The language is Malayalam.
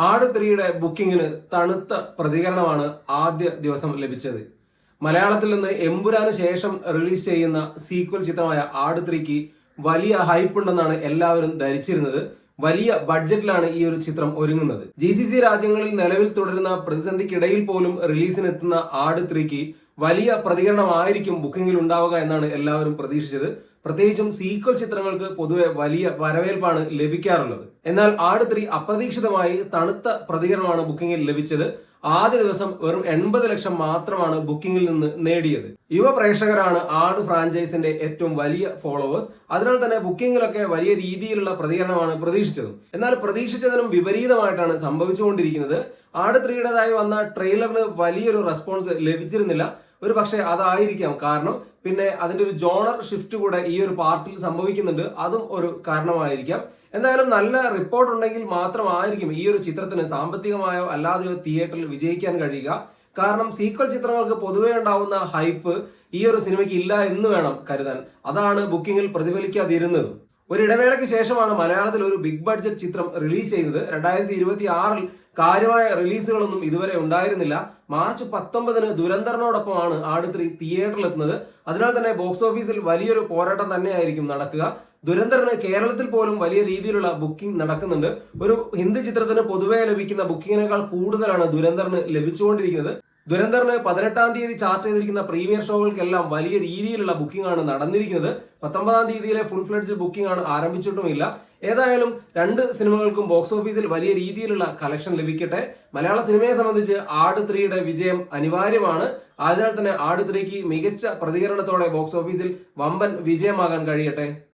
ആട് 3യുടെ ബുക്കിങ്ങിന് തണുത്ത പ്രതികരണമാണ് ആദ്യ ദിവസം ലഭിച്ചത്. മലയാളത്തിൽ നിന്ന് എമ്പുരാന് ശേഷം റിലീസ് ചെയ്യുന്ന സീക്വൽ ചിത്രമായ ആട് 3ക്ക് വലിയ ഹൈപ്പ് ഉണ്ടെന്നാണ് എല്ലാവരും ധരിച്ചിരുന്നത്. വലിയ ബഡ്ജറ്റിലാണ് ഈ ഒരു ചിത്രം ഒരുങ്ങുന്നത്. GCC രാജ്യങ്ങളിൽ നിലവിൽ തുടരുന്ന പ്രതിസന്ധിക്കിടയിൽ പോലും റിലീസിനെത്തുന്ന ആട് 3ക്ക് വലിയ പ്രതികരണമായിരിക്കും ബുക്കിംഗിൽ ഉണ്ടാവുക എന്നാണ് എല്ലാവരും പ്രതീക്ഷിച്ചത്. പ്രത്യേകിച്ചും സീക്വൽ ചിത്രങ്ങൾക്ക് പൊതുവെ വലിയ വരവേൽപ്പാണ് ലഭിക്കാറുള്ളത്. എന്നാൽ ആട് 3 അപ്രതീക്ഷിതമായി തണുത്ത പ്രതികരണമാണ് ബുക്കിംഗിൽ ലഭിച്ചത്. ആദ്യ ദിവസം വെറും 80 ലക്ഷം മാത്രമാണ് ബുക്കിംഗിൽ നിന്ന് നേടിയത്. യുവ പ്രേക്ഷകരാണ് ആട് ഫ്രാഞ്ചൈസിന്റെ ഏറ്റവും വലിയ ഫോളോവേഴ്സ്. അതിനാൽ തന്നെ ബുക്കിംഗിലൊക്കെ വലിയ രീതിയിലുള്ള പ്രതികരണമാണ് പ്രതീക്ഷിച്ചതും. എന്നാൽ പ്രതീക്ഷിച്ചതിനും വിപരീതമായിട്ടാണ് സംഭവിച്ചുകൊണ്ടിരിക്കുന്നത്. ആട് 3യുടേതായി വന്ന ട്രെയിലറിന് വലിയൊരു റെസ്പോൺസ് ലഭിച്ചിരുന്നില്ല. ഒരു പക്ഷേ അതായിരിക്കാം കാരണം. പിന്നെ അതിന്റെ ഒരു ജോണർ ഷിഫ്റ്റ് കൂടെ ഈ ഒരു പാർട്ടിൽ സംഭവിക്കുന്നുണ്ട്. അതും ഒരു കാരണമായിരിക്കാം. എന്തായാലും നല്ല റിപ്പോർട്ട് ഉണ്ടെങ്കിൽ മാത്രമായിരിക്കും ഈ ഒരു ചിത്രത്തിന് സാമ്പത്തികമായോ അല്ലാതെയോ തിയേറ്ററിൽ വിജയിക്കാൻ കഴിയുക. കാരണം സീക്വൽ ചിത്രങ്ങൾക്ക് പൊതുവെ ഉണ്ടാവുന്ന ഹൈപ്പ് ഈ ഒരു സിനിമയ്ക്ക് ഇല്ല എന്ന് വേണം കരുതാൻ. അതാണ് ബുക്കിംഗിൽ പ്രതിഫലിക്കാതിരുന്നതും. ഒരു ഇടവേളയ്ക്ക് ശേഷമാണ് മലയാളത്തിൽ ഒരു ബിഗ് ബഡ്ജറ്റ് ചിത്രം റിലീസ് ചെയ്യുന്നത്. 2026 കാര്യമായ റിലീസുകളൊന്നും ഇതുവരെ ഉണ്ടായിരുന്നില്ല. മാർച്ച് 19 ദുരന്തറിനോടൊപ്പമാണ് ആട് 3 തിയേറ്ററിൽ എത്തുന്നത്. അതിനാൽ തന്നെ ബോക്സ് ഓഫീസിൽ വലിയൊരു പോരാട്ടം തന്നെയായിരിക്കും നടക്കുക. ദുരന്തറിന് കേരളത്തിൽ പോലും വലിയ രീതിയിലുള്ള ബുക്കിംഗ് നടക്കുന്നുണ്ട്. ഒരു ഹിന്ദി ചിത്രത്തിന് പൊതുവെ ലഭിക്കുന്ന ബുക്കിങ്ങിനേക്കാൾ കൂടുതലാണ് ദുരന്തറിന് ലഭിച്ചുകൊണ്ടിരിക്കുന്നത്. ദുരന്തറിന് 18-ാം തീയതി ചാർട്ട് ചെയ്തിരിക്കുന്ന പ്രീമിയർ ഷോകൾക്കെല്ലാം വലിയ രീതിയിലുള്ള ബുക്കിംഗ് ആണ് നടന്നിരിക്കുന്നത്. 19-ാം തീയതിയിലെ ഫുൾ ഫ്ലെഡ്ജ് ബുക്കിംഗ് ആണ് ആരംഭിച്ചിട്ടുമില്ല. ഏതായാലും രണ്ട് സിനിമകൾക്കും ബോക്സ് ഓഫീസിൽ വലിയ രീതിയിലുള്ള കളക്ഷൻ ലഭിക്കട്ടെ. മലയാള സിനിമയെ സംബന്ധിച്ച് ആട് 3യുടെ വിജയം അനിവാര്യമാണ്. അതിനാൽ തന്നെ ആട് 3ക്ക് മികച്ച പ്രതികരണത്തോടെ ബോക്സ് ഓഫീസിൽ വമ്പൻ വിജയമാകാൻ കഴിയട്ടെ.